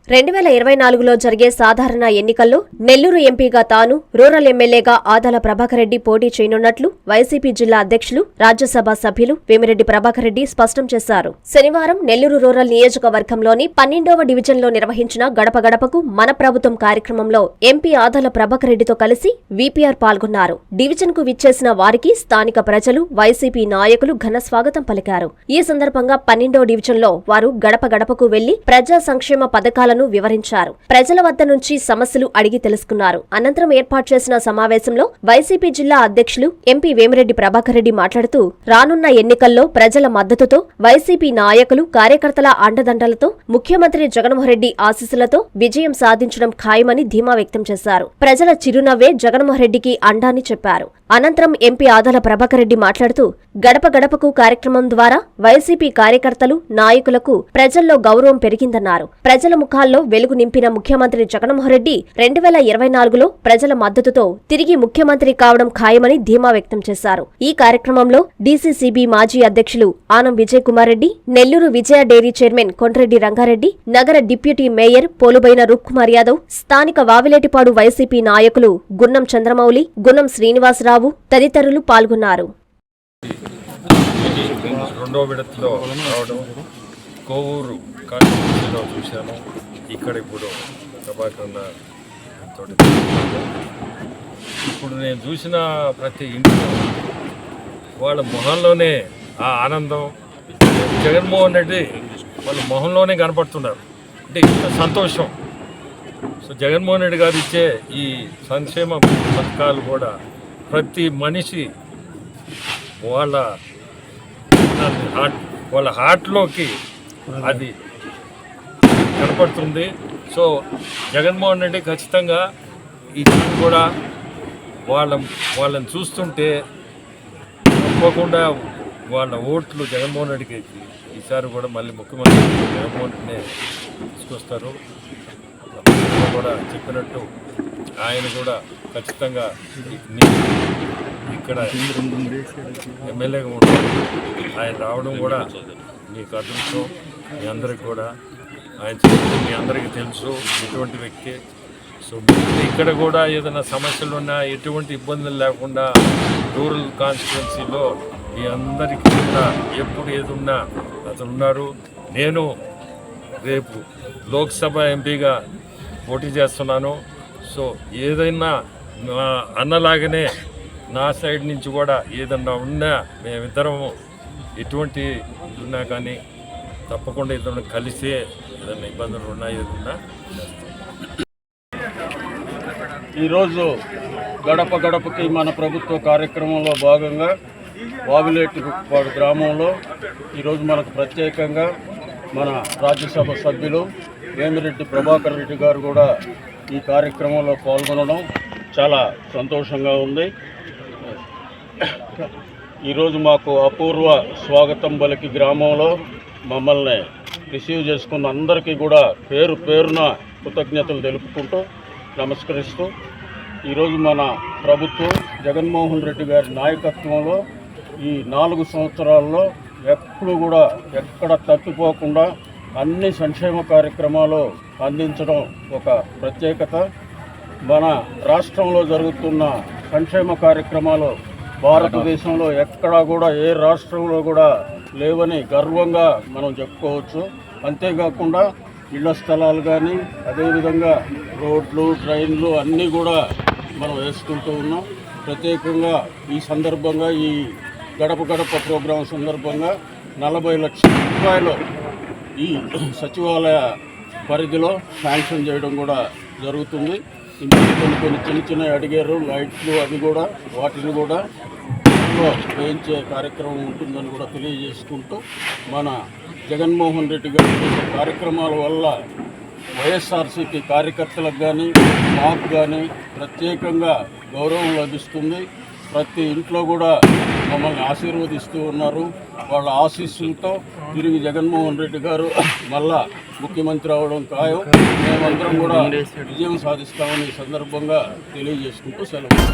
2024లో జరిగే సాధారణ ఎన్నికల్లో నెల్లూరు ఎంపీగా తాను, రూరల్ ఎమ్మెల్యేగా ఆదాల ప్రభాకర్ రెడ్డి పోటీ చేయనున్నట్లు వైసీపీ జిల్లా అధ్యక్షులు, రాజ్యసభ సభ్యులు వేమిరెడ్డి ప్రభాకర్ రెడ్డి స్పష్టం చేశారు. శనివారం నెల్లూరు రూరల్ నియోజకవర్గంలోని 12వ డివిజన్లో నిర్వహించిన గడప గడపకు మన ప్రభుత్వం కార్యక్రమంలో ఎంపీ ఆదాల ప్రభాకర్ రెడ్డితో కలిసి వీపీఆర్ పాల్గొన్నారు. డివిజన్కు విచ్చేసిన వారికి స్థానిక ప్రజలు, వైసీపీ నాయకులు ఘన స్వాగతం పలికారు. ఈ సందర్భంగా 12వ డివిజన్లో వారు గడప గడపకు వెళ్లి ప్రజా సంక్షేమ పథకాలను వివరించారు. ప్రజల వద్ద నుంచి సమస్యలు అడిగి తెలుసుకున్నారు. అనంతరం ఏర్పాటు చేసిన సమావేశంలో వైసీపీ జిల్లా అధ్యక్షులు ఎంపీ వేమిరెడ్డి ప్రభాకర్ రెడ్డి మాట్లాడుతూ, రానున్న ఎన్నికల్లో ప్రజల మద్దతుతో, వైసీపీ నాయకులు, కార్యకర్తల అండదండలతో, ముఖ్యమంత్రి జగన్మోహన్ రెడ్డి ఆశీస్సులతో విజయం సాధించడం ఖాయమని ధీమా వ్యక్తం చేశారు. ప్రజల చిరునవ్వే జగన్మోహన్ రెడ్డికి అండాని చెప్పారు. అనంతరం ఎంపీ ఆదాల ప్రభాకర్ రెడ్డి మాట్లాడుతూ, గడప గడపకు కార్యక్రమం ద్వారా వైసీపీ కార్యకర్తలు, నాయకులకు ప్రజల్లో గౌరవం పెరిగిందన్నారు. ప్రజల ముఖాల్లో వెలుగు నింపిన ముఖ్యమంత్రి జగన్మోహన్ రెడ్డి 2024లో ప్రజల మద్దతుతో తిరిగి ముఖ్యమంత్రి కావడం ఖాయమని ధీమా వ్యక్తం చేశారు. ఈ కార్యక్రమంలో డీసీసీబీ మాజీ అధ్యక్షులు ఆనం విజయ్ కుమార్ రెడ్డి, నెల్లూరు విజయ డైరీ చైర్మన్ కొండ్రెడ్డి రంగారెడ్డి, నగర డిప్యూటీ మేయర్ పోలుబైన రూప్కుమార్ యాదవ్, స్థానిక వావిలేటిపాడు వైసీపీ నాయకులు గున్నం చంద్రమౌళి, గున్నం శ్రీనివాసరావు తదితరులు పాల్గొన్నారు. రెండో విడతలో రావడం కోవూరు కాన్స్టిట్యూన్సీలో చూశాను. ఇక్కడ ఇప్పుడు ప్రభాకర్ తోటి ఇప్పుడు నేను చూసిన ప్రతి ఇంట్లో వాళ్ళ మొహంలోనే ఆ ఆనందం, జగన్మోహన్ రెడ్డి వాళ్ళ మొహంలోనే కనపడుతున్నారు. అంటే ఇంత సంతోషం. సో జగన్మోహన్ రెడ్డి గారు ఇచ్చే ఈ సంక్షేమ పథకాలు కూడా ప్రతి మనిషి వాళ్ళ హార్ట్లోకి అది కనపడుతుంది. సో జగన్మోహన్ రెడ్డి ఖచ్చితంగా ఈ కూడా వాళ్ళని చూస్తుంటే తప్పకుండా వాళ్ళ ఓట్లు జగన్మోహన్ రెడ్డికి ఈసారి కూడా మళ్ళీ ముఖ్యమంత్రి జగన్మోహన్ రెడ్డినే తీసుకొస్తారు. కూడా చెప్పినట్టు ఆయన కూడా ఖచ్చితంగా ఇక్కడ ఎమ్మెల్యేగా ఉంటారు. ఆయన రావడం కూడా మీకు అదృష్టం. మీ అందరికి కూడా ఆయన మీ అందరికీ తెలుసు ఎటువంటి వ్యక్తి. సో ఇక్కడ కూడా ఏదైనా సమస్యలు ఉన్నా ఎటువంటి ఇబ్బందులు లేకుండా రూరల్ కాన్స్టిట్యున్సీలో మీ అందరికీ కూడా ఎప్పుడు ఏది ఉన్నా అతను ఉన్నారు. నేను రేపు లోక్సభ ఎంపీగా పోటీ చేస్తున్నాను. సో ఏదైనా నా అన్నలాగానే నా సైడ్ నుంచి కూడా ఏదన్నా ఉన్నా మేమిద్దరము ఎటువంటి ఉన్నా కానీ తప్పకుండా ఇద్దరు కలిసే ఏదైనా ఇబ్బందులు ఉన్నా ఏదన్నా చేస్తాం. ఈరోజు గడపకి మన ప్రభుత్వ కార్యక్రమంలో భాగంగా వావిలేటిపాడు గ్రామంలో ఈరోజు మనకు ప్రత్యేకంగా మన రాజ్యసభ సభ్యులు వేమిరెడ్డి ప్రభాకర్ రెడ్డి గారు కూడా ఈ కార్యక్రమంలో పాల్గొనడం చాలా సంతోషంగా ఉంది. ఈరోజు మాకు అపూర్వ స్వాగతం పలికి గ్రామంలో మమ్మల్ని రిసీవ్ చేసుకున్న అందరికీ కూడా పేరు పేరున కృతజ్ఞతలు తెలుపుకుంటూ నమస్కరిస్తూ, ఈరోజు మన ప్రభుత్వం జగన్మోహన్ రెడ్డి గారి నాయకత్వంలో ఈ 4 సంవత్సరాల్లో ఎప్పుడు కూడా ఎక్కడ తప్పిపోకుండా అన్ని సంక్షేమ కార్యక్రమాలు అందించడం ఒక ప్రత్యేకత. మన రాష్ట్రంలో జరుగుతున్న సంక్షేమ కార్యక్రమాలు భారతదేశంలో ఎక్కడా కూడా ఏ రాష్ట్రంలో కూడా లేవని గర్వంగా మనం చెప్పుకోవచ్చు. అంతేకాకుండా ఇళ్ల స్థలాలు కానీ అదేవిధంగా రోడ్లు, ట్రైన్లు అన్నీ కూడా మనం వేసుకుంటూ ఉన్నాం. ప్రత్యేకంగా ఈ సందర్భంగా ఈ గడప గడప ప్రోగ్రాం సందర్భంగా 40 లక్షల రూపాయలు ఈ సచివాలయ పరిధిలో శాంక్షన్ చేయడం కూడా జరుగుతుంది. ఇంకా కొన్ని చిన్న అడిగారు లైట్లు, అవి కూడా వాటిని కూడా వేయించే కార్యక్రమం ఉంటుందని కూడా తెలియజేసుకుంటూ, మన జగన్మోహన్ రెడ్డి గారి కార్యక్రమాల వల్ల వైఎస్ఆర్సీపీ కార్యకర్తలకు కానీ మాకు కానీ ప్రత్యేకంగా గౌరవం లభిస్తుంది. ప్రతి ఇంట్లో కూడా మమ్మల్ని ఆశీర్వదిస్తూ ఉన్నారు. వాళ్ళ ఆశీస్సులతో తిరిగి జగన్మోహన్ రెడ్డి గారు మళ్ళా ముఖ్యమంత్రి అవడం ఖాయం. మేమందరం కూడా విజయం సాధిస్తామని ఈ సందర్భంగా తెలియజేసుకుంటూ సెలవు.